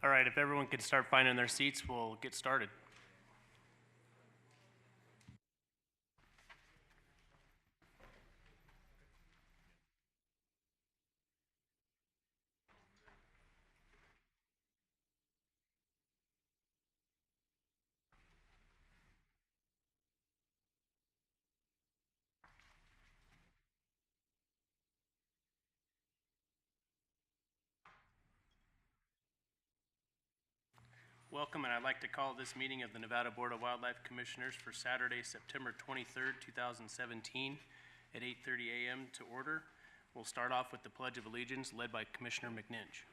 All right, if everyone could start finding their seats, we'll get started. Welcome, and I'd like to call this meeting of the Nevada Board of Wildlife Commissioners for Saturday, September 23rd, 2017 at 8:30 a.m. to order. We'll start off with the Pledge of Allegiance led by Commissioner McNinch.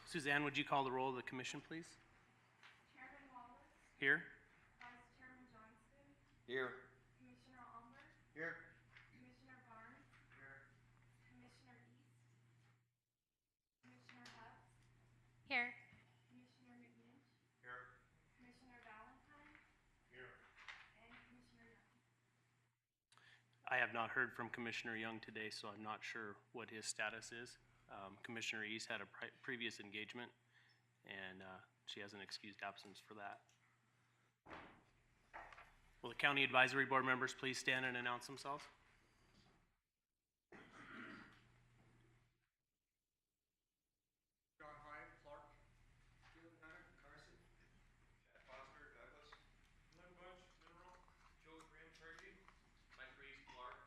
Suzanne, would you call the roll of the commission, please? Chairman Wallace. Here. Vice Chairman Johnston. Here. Commissioner Almer. Here. Commissioner Barnes. Here. Commissioner East. Commissioner Hubbs. Here. Commissioner McNinch. Here. Commissioner Valentine. Here. And Commissioner Young. I have not heard from Commissioner Young today, so I'm not sure what his status is. Commissioner East had a previous engagement, and she has an excused absence for that. Will the County Advisory Board members please stand and announce themselves? John Hyde, Clark. Julie Hunter, Carson. Chad Foster, Douglas. Lynn Bunch, Mineral. Joe Graham, Turkey. Mike Reese, Clark.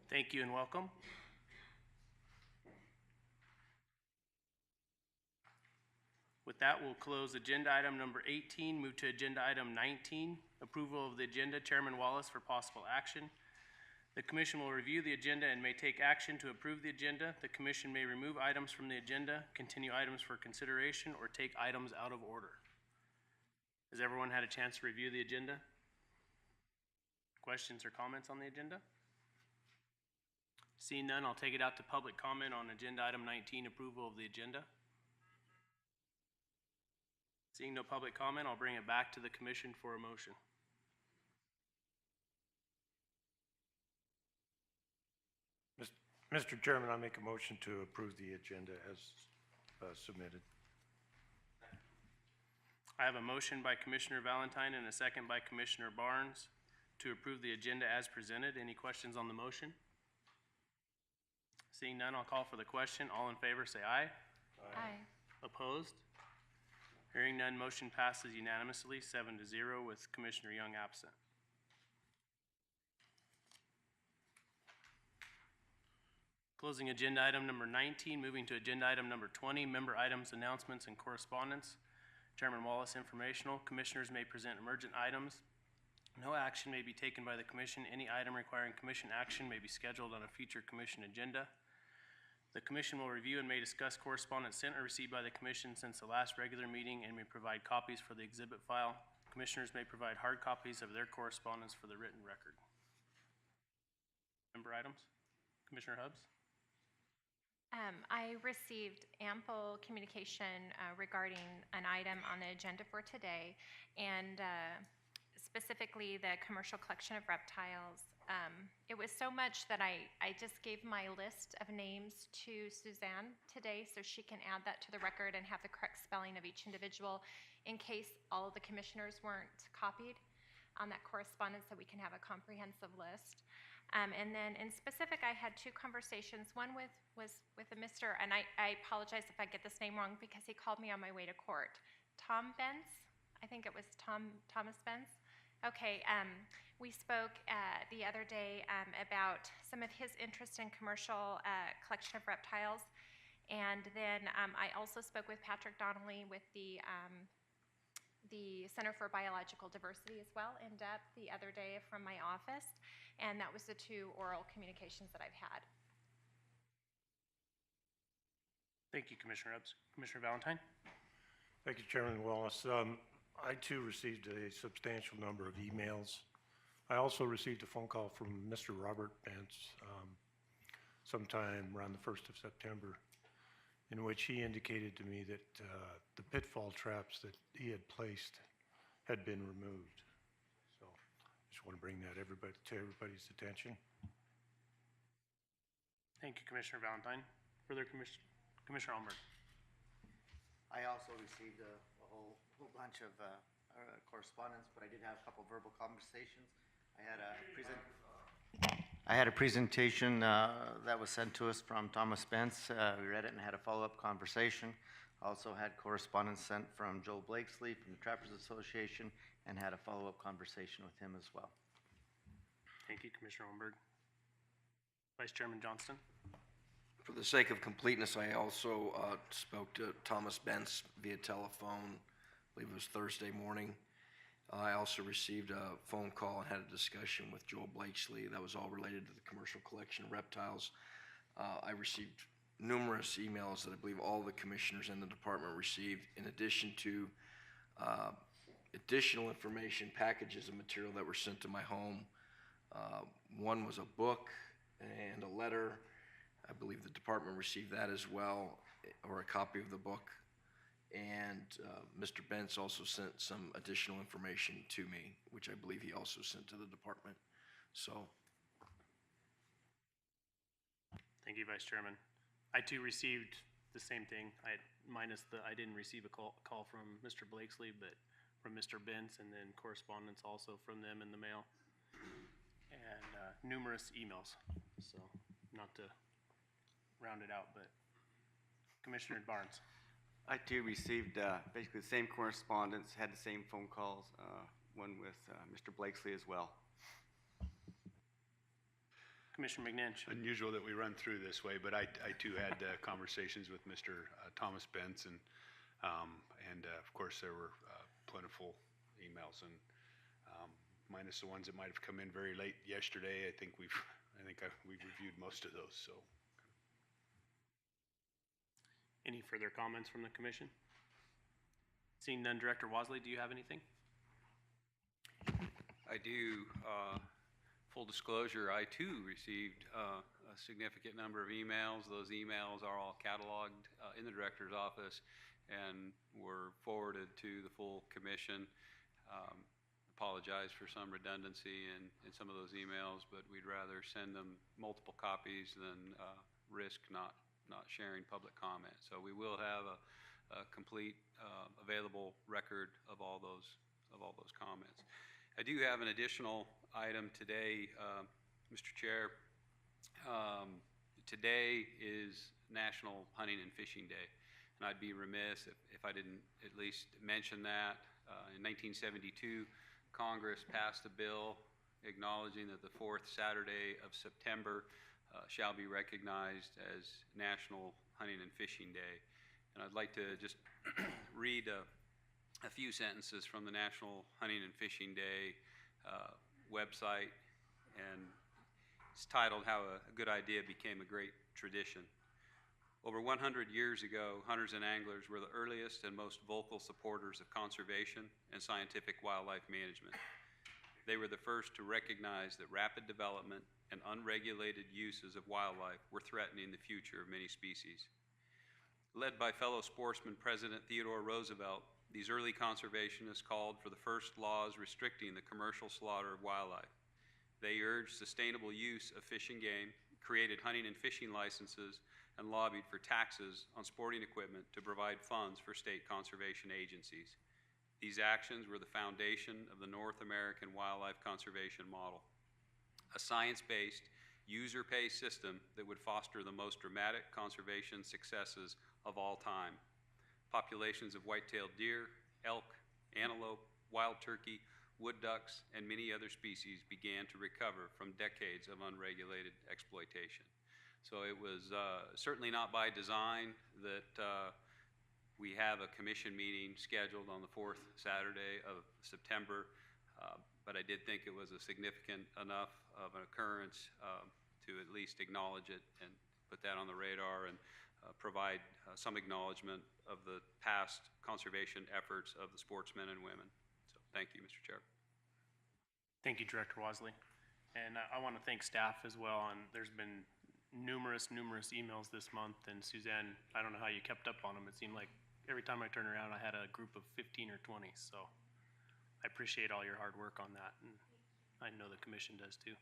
Thank you and welcome. With that, we'll close agenda item number 18, move to agenda item 19, approval of the agenda. Chairman Wallace for possible action. The commission will review the agenda and may take action to approve the agenda. The commission may remove items from the agenda, continue items for consideration, or take items out of order. Has everyone had a chance to review the agenda? Questions or comments on the agenda? Seeing none, I'll take it out to public comment on agenda item 19, approval of the agenda. Seeing no public comment, I'll bring it back to the commission for a motion. Mr. Chairman, I make a motion to approve the agenda as submitted. I have a motion by Commissioner Valentine and a second by Commissioner Barnes to approve the agenda as presented. Any questions on the motion? Seeing none, I'll call for the question. All in favor, say aye. Aye. Opposed? Hearing none, motion passes unanimously, 7-0 with Commissioner Young absent. Closing agenda item number 19, moving to agenda item number 20, member items, announcements, and correspondence. Chairman Wallace, informational. Commissioners may present emergent items. No action may be taken by the commission. Any item requiring commission action may be scheduled on a future commission agenda. The commission will review and may discuss correspondence sent or received by the commission since the last regular meeting and may provide copies for the exhibit file. Commissioners may provide hard copies of their correspondence for the written record. Member items? Commissioner Hubbs? I received ample communication regarding an item on the agenda for today, and specifically the commercial collection of reptiles. It was so much that I just gave my list of names to Suzanne today so she can add that to the record and have the correct spelling of each individual in case all of the commissioners weren't copied on that correspondence, so we can have a comprehensive list. And then in specific, I had two conversations. One was with a Mr., and I apologize if I get this name wrong because he called me on my way to court. Tom Benz? I think it was Thomas Benz. Okay, we spoke the other day about some of his interest in commercial collection of reptiles. And then I also spoke with Patrick Donnelly with the Center for Biological Diversity as well, in depth, the other day from my office. And that was the two oral communications that I've had. Thank you, Commissioner Epps. Commissioner Valentine? Thank you, Chairman Wallace. I too received a substantial number of emails. I also received a phone call from Mr. Robert Bentz sometime around the 1st of September, in which he indicated to me that the pitfall traps that he had placed had been removed. So I just want to bring that to everybody's attention. Thank you, Commissioner Valentine. Further, Commissioner Almberg? I also received a whole bunch of correspondence, but I did have a couple verbal conversations. I had a presentation that was sent to us from Thomas Spence. We read it and had a follow-up conversation. Also had correspondence sent from Joe Blakesley from the Trappers Association and had a follow-up conversation with him as well. Thank you, Commissioner Almberg. Vice Chairman Johnston? For the sake of completeness, I also spoke to Thomas Bentz via telephone, I believe it was Thursday morning. I also received a phone call and had a discussion with Joel Blakesley that was all related to the commercial collection of reptiles. I received numerous emails that I believe all the commissioners in the department received, in addition to additional information, packages of material that were sent to my home. One was a book and a letter. I believe the department received that as well, or a copy of the book. And Mr. Bentz also sent some additional information to me, which I believe he also sent to the department. So. Thank you, Vice Chairman. I too received the same thing. I didn't receive a call from Mr. Blakesley, but from Mr. Bentz, and then correspondence also from them in the mail, and numerous emails. So not to round it out, but Commissioner Barnes. I too received basically the same correspondence, had the same phone calls, one with Mr. Blakesley as well. Commissioner McNinch. Unusual that we run through this way, but I too had conversations with Mr. Thomas Bentz, and of course there were plentiful emails, and minus the ones that might have come in very late yesterday. I think we've reviewed most of those. So. Any further comments from the commission? Seeing none, Director Wasley, do you have anything? I do. Full disclosure, I too received a significant number of emails. Those emails are all cataloged in the director's office and were forwarded to the full commission. Apologize for some redundancy in some of those emails, but we'd rather send them multiple copies than risk not sharing public comment. So we will have a complete available record of all those comments. I do have an additional item today, Mr. Chair. Today is National Hunting and Fishing Day, and I'd be remiss if I didn't at least mention that. In 1972, Congress passed a bill acknowledging that the fourth Saturday of September shall be recognized as National Hunting and Fishing Day. And I'd like to just read a few sentences from the National Hunting and Fishing Day website, and it's titled How a Good Idea Became a Great Tradition. Over 100 years ago, hunters and anglers were the earliest and most vocal supporters of conservation and scientific wildlife management. They were the first to recognize that rapid development and unregulated uses of wildlife were threatening the future of many species. Led by fellow sportsman President Theodore Roosevelt, these early conservationists called for the first laws restricting the commercial slaughter of wildlife. They urged sustainable use of fish and game, created hunting and fishing licenses, and lobbied for taxes on sporting equipment to provide funds for state conservation agencies. These actions were the foundation of the North American wildlife conservation model, a science-based, user-pay system that would foster the most dramatic conservation successes of all time. Populations of white-tailed deer, elk, antelope, wild turkey, wood ducks, and many other species began to recover from decades of unregulated exploitation. So it was certainly not by design that we have a commission meeting scheduled on the fourth Saturday of September, but I did think it was a significant enough of an occurrence to at least acknowledge it and put that on the radar and provide some acknowledgement of the past conservation efforts of the sportsmen and women. So thank you, Mr. Chair. Thank you, Director Wasley. And I want to thank staff as well. And there's been numerous emails this month. And Suzanne, I don't know how you kept up on them. It seemed like every time I turned around, I had a group of 15 or 20. So I appreciate all your hard work on that. And I know the commission does too.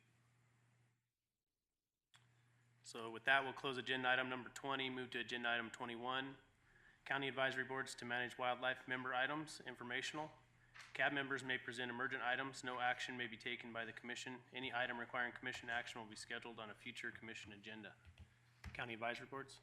So with that, we'll close agenda item number 20, move to agenda item 21. County advisory boards to manage wildlife member items, informational. CAB members may present emergent items. No action may be taken by the commission. Any item requiring commission action will be scheduled on a future commission agenda. County advisory boards.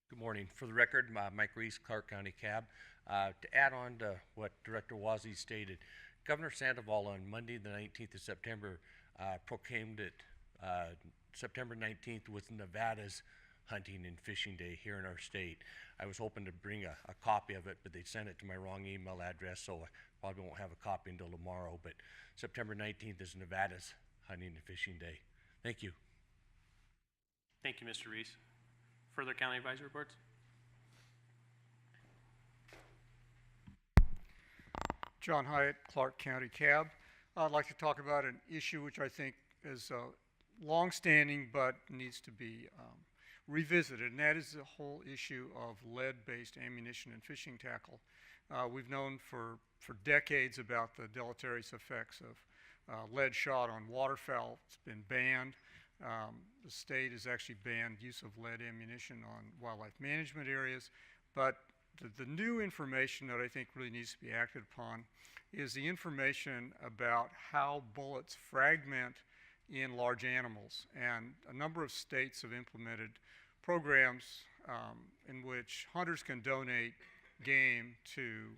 Good morning. For the record, Mike Reese, Clark County CAB. To add on to what Director Wazee stated, Governor Sandoval on Monday, the 19th of September, proclaimed it September 19th was Nevada's Hunting and Fishing Day here in our state. I was hoping to bring a copy of it, but they sent it to my wrong email address, so I probably won't have a copy until tomorrow. But September 19th is Nevada's Hunting and Fishing Day. Thank you. Thank you, Mr. Reese. Further county advisory reports? John Hyatt, Clark County CAB. I'd like to talk about an issue which I think is long-standing but needs to be revisited, and that is the whole issue of lead-based ammunition and fishing tackle. We've known for decades about the deleterious effects of lead shot on waterfowl. It's been banned. The state has actually banned use of lead ammunition on wildlife management areas, but the new information that I think really needs to be acted upon is the information about how bullets fragment in large animals. And a number of states have implemented programs in which hunters can donate game to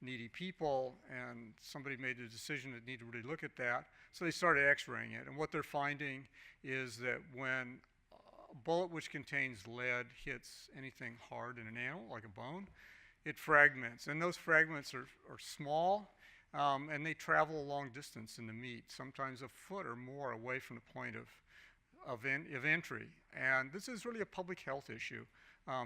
needy people, and somebody made the decision that needed to really look at that. So they started x-raying it, and what they're finding is that when a bullet which contains lead hits anything hard in an animal, like a bone, it fragments. And those fragments are small, and they travel a long distance in the meat, sometimes a foot or more away from the point of entry. And this is really a public health issue.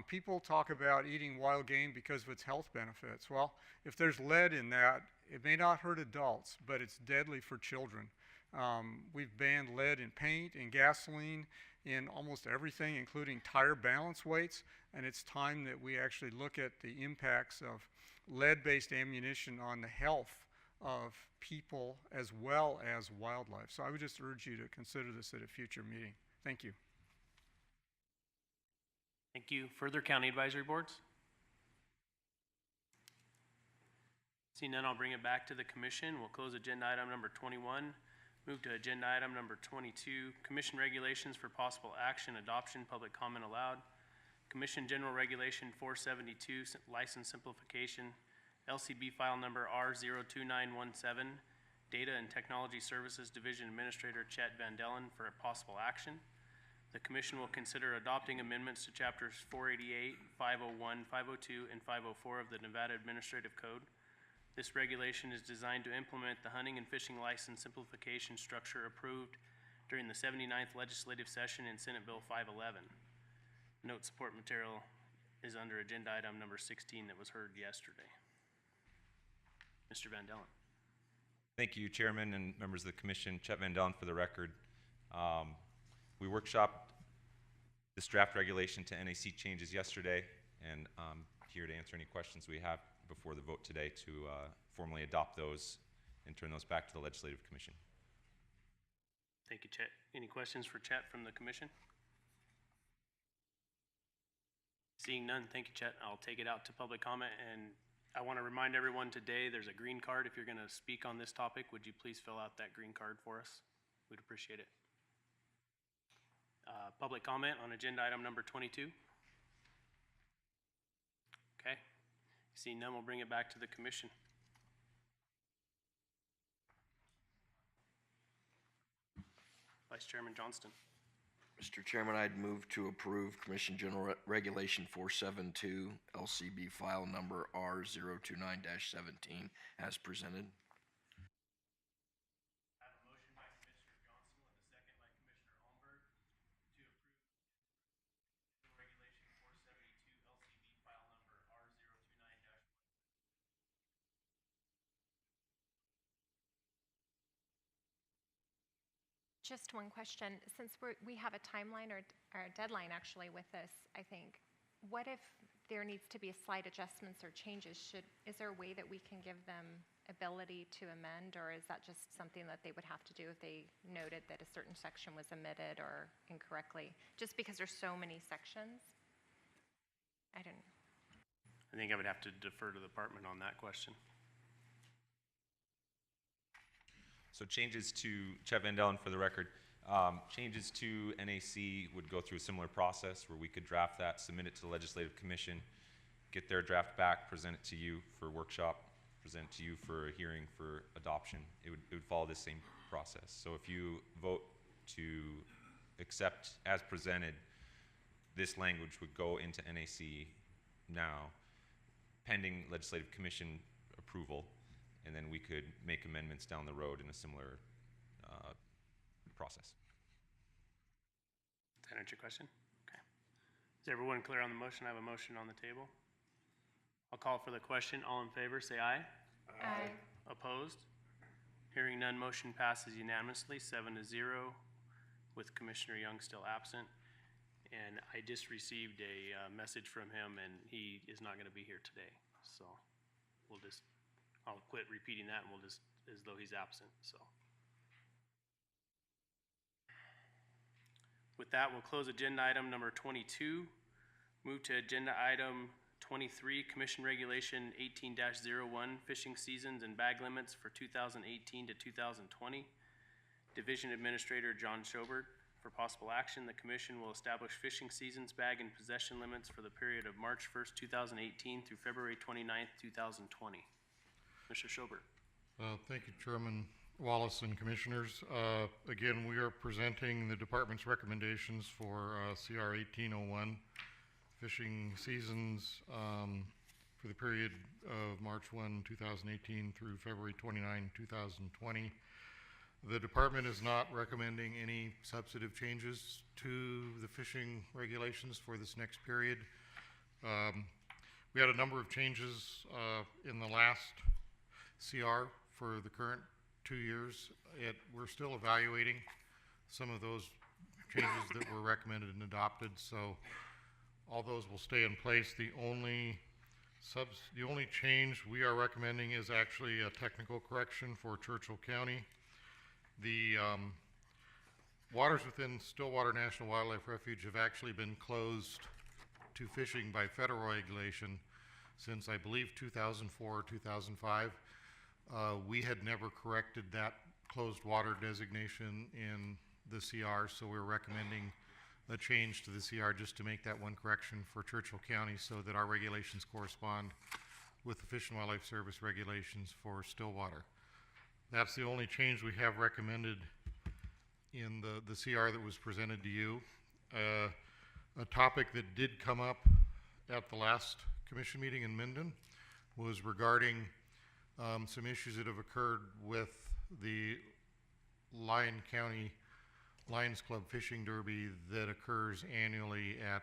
People talk about eating wild game because of its health benefits. Well, if there's lead in that, it may not hurt adults, but it's deadly for children. We've banned lead in paint, in gasoline, in almost everything, including tire balance weights, and it's time that we actually look at the impacts of lead-based ammunition on the health of people as well as wildlife. So I would just urge you to consider this at a future meeting. Thank you. Thank you. Further county advisory boards? Seeing none, I'll bring it back to the commission. We'll close agenda item number 21. Move to agenda item number 22, Commission Regulations for Possible Action, Adoption, Public Comment Allowed. Commission General Regulation 472, License Simplification, LCB file number R02917, Data and Technology Services Division Administrator Chet Van Dellen for a possible action. The Commission will consider adopting amendments to Chapters 488, 501, 502, and 504 of the Nevada Administrative Code. This regulation is designed to implement the hunting and fishing license simplification structure approved during the 79th legislative session in Senate Bill 511. Note support material is under agenda item number 16 that was heard yesterday. Mr. Van Dellen. Thank you, Chairman and members of the Commission. Chet Van Dellen for the record. We workshopped this draft regulation to NAC changes yesterday, and I'm here to answer any questions we have before the vote today to formally adopt those and turn those back to the Legislative Commission. Thank you, Chet. Any questions for Chet from the Commission? Seeing none, thank you, Chet. I'll take it out to public comment, and I want to remind everyone today there's a green card. If you're going to speak on this topic, would you please fill out that green card for us? We'd appreciate it. Public comment on agenda item number 22. Okay. Seeing none, we'll bring it back to the Commission. Vice Chairman Johnston. Mr. Chairman, I'd move to approve Commission General Regulation 472, LCB file number R029-17 as presented. Just one question. Since we have a timeline or a deadline actually with this, I think, what if there needs to be slight adjustments or changes? Is there a way that we can give them ability to amend, or is that just something that they would have to do if they noted that a certain section was omitted or incorrectly? Just because there's so many sections? I don't know. I think I would have to defer to the department on that question. So changes to, Chet Van Dalen for the record, changes to NAC would go through a similar process where we could draft that, submit it to the Legislative Commission, get their draft back, present it to you for workshop, present it to you for a hearing for adoption. It would follow the same process. So if you vote to accept as presented, this language would go into NAC now, pending Legislative Commission approval, and then we could make amendments down the road in a similar process. Does that answer your question? Okay. Is everyone clear on the motion? I have a motion on the table. I'll call for the question. All in favor, say aye. Aye. Opposed? Hearing none, motion passes unanimously, 7-0, with Commissioner Young still absent. And I just received a message from him, and he is not going to be here today. So I'll quit repeating that, and we'll just, as though he's absent, so. With that, we'll close agenda item number 22. Move to agenda item 23, Commission Regulation 18-01, Fishing Seasons and Bag Limits for 2018 to 2020. Division Administrator John Schobert. For possible action, the Commission will establish fishing seasons, bag, and possession limits for the period of March 1st, 2018 through February 29th, 2020. Mr. Schobert. Thank you, Chairman Wallace and Commissioners. Again, we are presenting the Department's recommendations for CR 1801, fishing seasons for the period of March 1, 2018 through February 29, 2020. The Department is not recommending any substantive changes to the fishing regulations for this next period. We had a number of changes in the last CR for the current 2 years. We're still evaluating some of those changes that were recommended and adopted, so all those will stay in place. The only change we are recommending is actually a technical correction for Churchill County. The waters within Stillwater National Wildlife Refuge have actually been closed to fishing by federal regulation since, I believe, 2004 or 2005. We had never corrected that closed water designation in the CR, so we're recommending a change to the CR just to make that one correction for Churchill County so that our regulations correspond with the Fish and Wildlife Service regulations for Stillwater. That's the only change we have recommended in the CR that was presented to you. A topic that did come up at the last commission meeting in Minden was regarding some issues that have occurred with the Lyon County Lions Club Fishing Derby that occurs annually at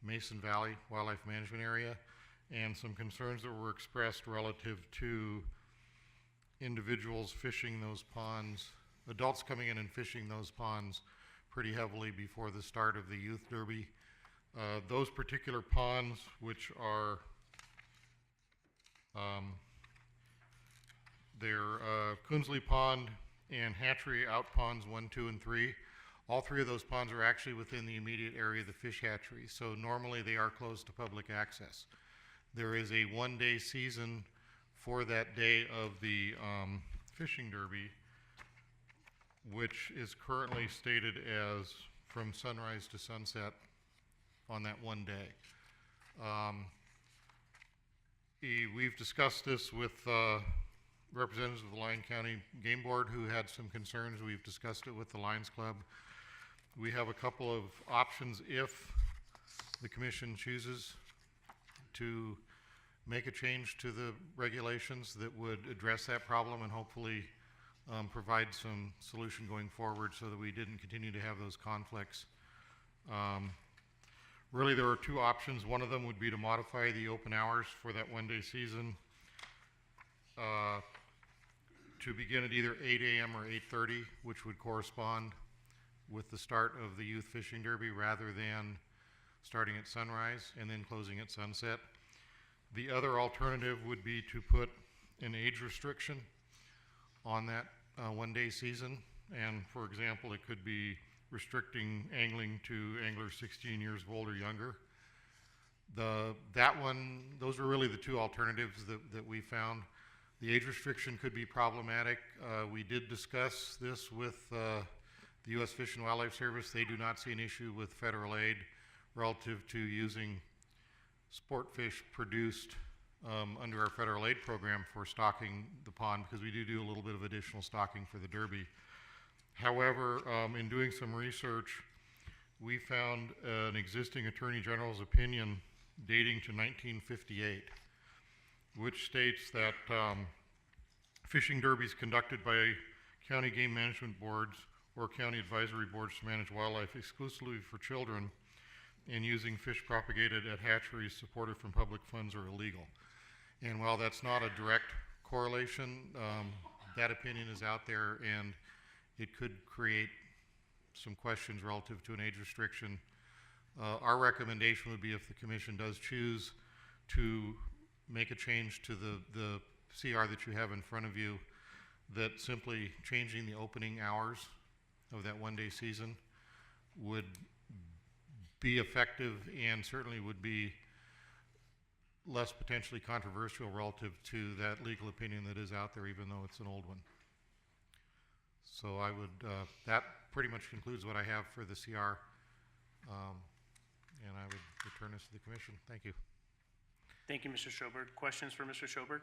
Mason Valley Wildlife Management Area, and some concerns that were expressed relative to individuals fishing those ponds, adults coming in and fishing those ponds pretty heavily before the start of the youth derby. Those particular ponds, which are Coonsley Pond and Hatchery Out Ponds 1, 2, and 3. All three of those ponds are actually within the immediate area of the fish hatchery, so normally they are closed to public access. There is a one-day season for that day of the fishing derby, which is currently stated as from sunrise to sunset on that one day. We've discussed this with representatives of the Lyon County Game Board who had some concerns. We've discussed it with the Lions Club. We have a couple of options if the commission chooses to make a change to the regulations that would address that problem and hopefully provide some solution going forward so that we didn't continue to have those conflicts. Really, there are two options. One of them would be to modify the open hours for that one-day season to begin at either 8 a.m. or 8:30, which would correspond with the start of the youth fishing derby rather than starting at sunrise and then closing at sunset. The other alternative would be to put an age restriction on that one-day season. And for example, it could be restricting angling to anglers 16 years old or younger. Those are really the two alternatives that we found. The age restriction could be problematic. We did discuss this with the U.S. Fish and Wildlife Service. They do not see an issue with federal aid relative to using sport fish produced under our federal aid program for stocking the pond, because we do a little bit of additional stocking for the Derby. However, in doing some research, we found an existing Attorney General's opinion dating to 1958, which states that fishing derbies conducted by county game management boards or county advisory boards to manage wildlife exclusively for children and using fish propagated at hatcheries supported from public funds are illegal. And while that's not a direct correlation, that opinion is out there, and it could create some questions relative to an age restriction. Our recommendation would be, if the commission does choose to make a change to the CR that you have in front of you, that simply changing the opening hours of that one-day season would be effective and certainly would be less potentially controversial relative to that legal opinion that is out there, even though it's an old one. So I would, that pretty much concludes what I have for the CR, and I would return this to the commission. Thank you. Thank you, Mr. Schoberg. Questions for Mr. Schoberg?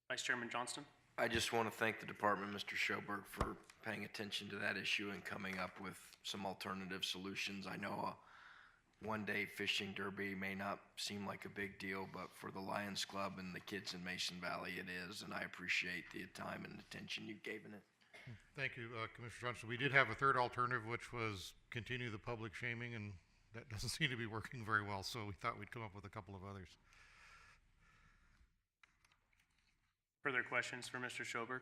Vice Chairman Johnston? I just want to thank the department, Mr. Schoberg, for paying attention to that issue and coming up with some alternative solutions. I know a one-day fishing derby may not seem like a big deal, but for the Lions Club and the kids in Mason Valley, it is, and I appreciate the time and attention you've given it. Thank you, Commissioner Johnson. We did have a third alternative, which was continue the public shaming, and that doesn't seem to be working very well, so we thought we'd come up with a couple of others. Further questions for Mr. Schoberg?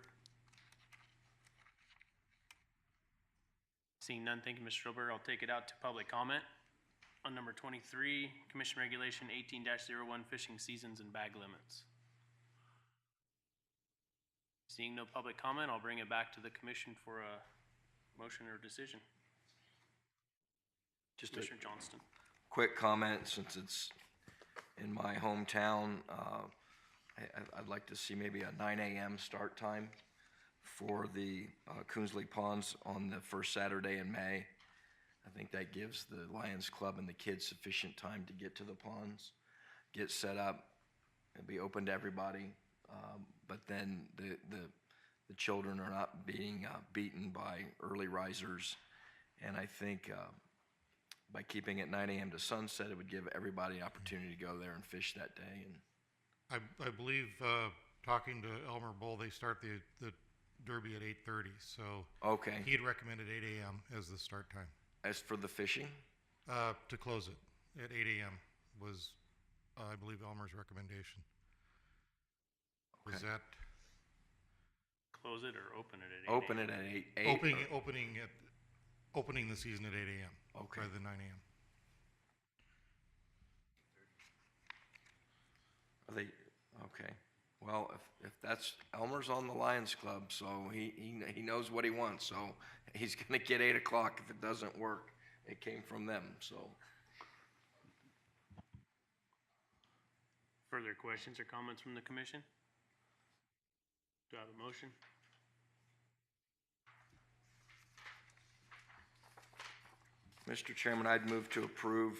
Seeing none, thank you, Mr. Schoberg. I'll take it out to public comment. On number 23, Commission Regulation 18-01, fishing seasons and bag limits. Seeing no public comment, I'll bring it back to the commission for a motion or decision. Just Commissioner Johnston. Quick comment, since it's in my hometown, I'd like to see maybe a 9 a.m. start time for the Coonsley Ponds on the first Saturday in May. I think that gives the Lions Club and the kids sufficient time to get to the ponds, get set up, and be open to everybody. But then the children are not being beaten by early risers. And I think by keeping it 9 a.m. to sunset, it would give everybody an opportunity to go there and fish that day. And I believe, talking to Elmer Bull, they start the derby at 8:30. So okay, he had recommended 8 a.m. as the start time. As for the fishing? To close it at 8 a.m. was, I believe, Elmer's recommendation. Okay. Was that? Close it or open it at 8 Open it at 8. Opening the season at 8 a.m. Okay. Rather than 9 a.m. Are they, okay. Well, if that's, Elmer's on the Lions Club, so he knows what he wants, so he's gonna get 8 o'clock if it doesn't work. It came from them, so. further questions or comments from the commission? Do I have a motion? Mr. Chairman, I'd move to approve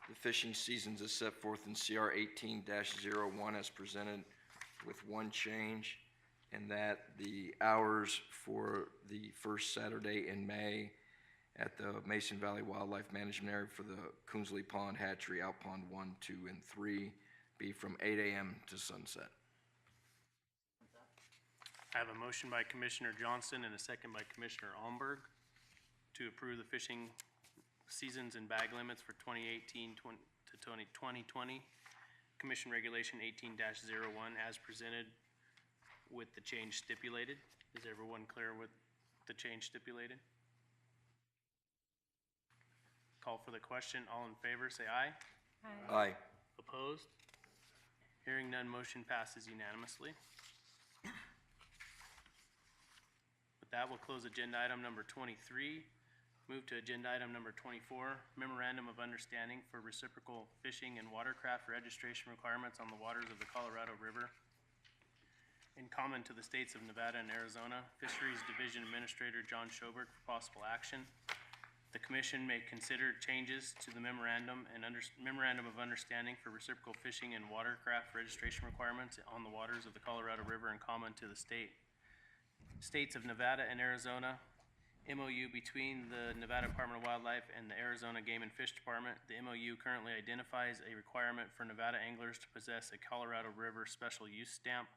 the fishing seasons as set forth in CR 18-01 as presented, with one change, and that the hours for the first Saturday in May at the Mason Valley Wildlife Management Area for the Coonsley Pond Hatchery, Out Pond 1, 2, and 3 be from 8 a.m. to sunset. I have a motion by Commissioner Johnston and a second by Commissioner Almberg to approve the fishing seasons and bag limits for 2018 to 2020. Commission Regulation 18-01 as presented with the change stipulated. Is everyone clear with the change stipulated? Call for the question. All in favor, say aye. Aye. Opposed? Hearing none, motion passes unanimously. With that, we'll close agenda item number 23. Move to agenda item number 24, Memorandum of Understanding for Reciprocal Fishing and Watercraft Registration Requirements on the waters of the Colorado River. In common to the states of Nevada and Arizona, Fisheries Division Administrator John Schoberg for possible action. The commission may consider changes to the memorandum of understanding for reciprocal fishing and watercraft registration requirements on the waters of the Colorado River in common to the states of Nevada and Arizona. MOU between the Nevada Department of Wildlife and the Arizona Game and Fish Department. The MOU currently identifies a requirement for Nevada anglers to possess a Colorado River special use stamp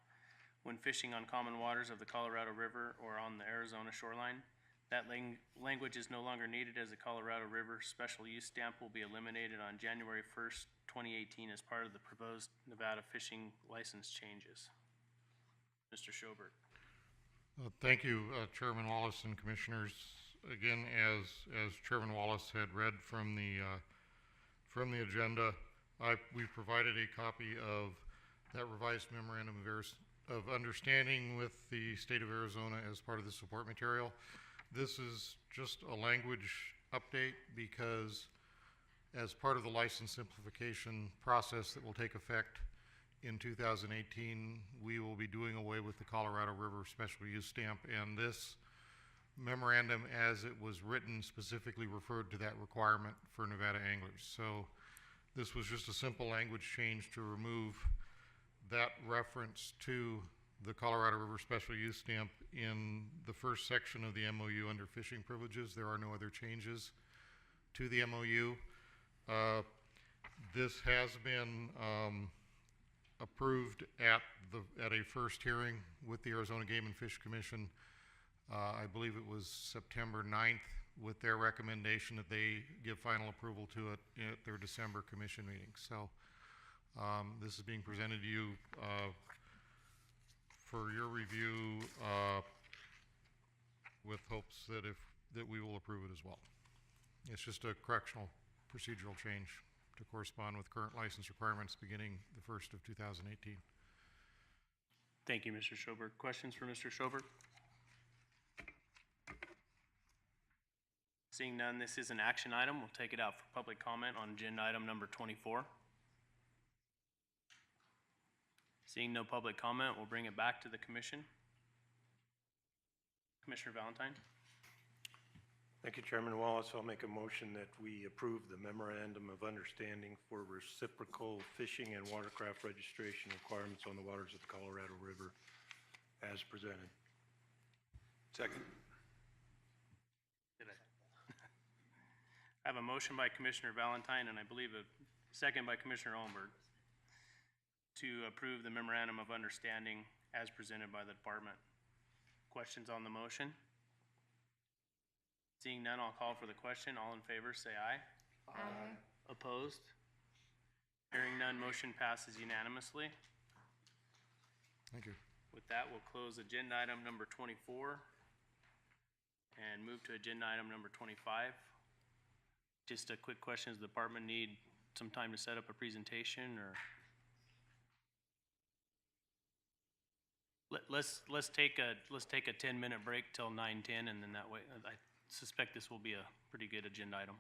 when fishing on common waters of the Colorado River or on the Arizona shoreline. That language is no longer needed as the Colorado River special use stamp will be eliminated on January 1st, 2018 as part of the proposed Nevada fishing license changes. Mr. Schoberg. Thank you, Chairman Wallace and Commissioners. Again, as Chairman Wallace had read from the agenda, we provided a copy of that revised memorandum of understanding with the state of Arizona as part of the support material. This is just a language update because as part of the license simplification process that will take effect in 2018, we will be doing away with the Colorado River special use stamp, and this memorandum as it was written specifically referred to that requirement for Nevada anglers. So this was just a simple language change to remove that reference to the Colorado River special use stamp in the first section of the MOU under fishing privileges. There are no other changes to the MOU. This has been approved at a first hearing with the Arizona Game and Fish Commission. I believe it was September 9th with their recommendation that they give final approval to it at their December commission meeting. So this is being presented to you for your review with hopes that we will approve it as well. It's just a correctional procedural change to correspond with current license requirements beginning the 1st of 2018. Thank you, Mr. Schoberg. Questions for Mr. Schoberg? Seeing none, this is an action item. We'll take it out for public comment on agenda item number 24. Seeing no public comment, we'll bring it back to the commission. Commissioner Valentine. Thank you, Chairman Wallace. I'll make a motion that we approve the memorandum of understanding for reciprocal fishing and watercraft registration requirements on the waters of the Colorado River as presented. Second. I have a motion by Commissioner Valentine and I believe a second by Commissioner Olmberg to approve the memorandum of understanding as presented by the department. Questions on the motion? Seeing none, I'll call for the question. All in favor, say aye. Aye. Opposed? Hearing none, motion passes unanimously. Thank you. With that, we'll close agenda item number 24 and move to agenda item number 25. Just a quick question, does the department need some time to set up a presentation or? Let's take a 10-minute break till 9:10 and then that way, I suspect this will be a pretty good agenda item.